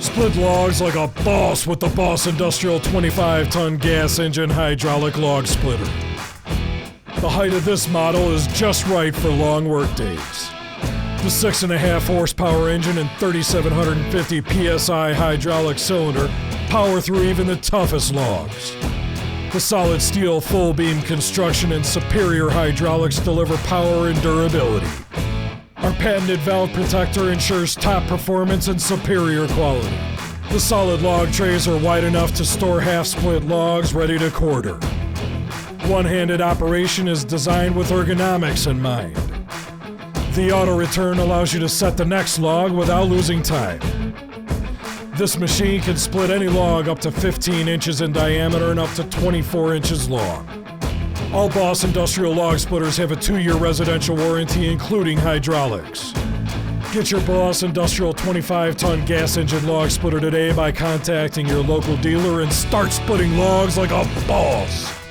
Split logs like a boss with the Boss Industrial 25-ton gas engine hydraulic log splitter. The height of this model is just right for long work days. The 6.5 horsepower engine and 3,750 psi hydraulic cylinder power through even the toughest logs. The solid steel full beam construction and superior hydraulics deliver power and durability. Our patented valve protector ensures top performance and superior quality. The solid log trays are wide enough to store half-split logs ready to quarter. One-handed operation is designed with ergonomics in mind. The auto return allows you to set the next log without losing time. This machine can split any log up to 15 inches in diameter and up to 24 inches long. All Boss Industrial log splitters have a 2-year residential warranty, including hydraulics. Get your Boss Industrial 25-ton gas engine log splitter today by contacting your local dealer and start splitting logs like a boss.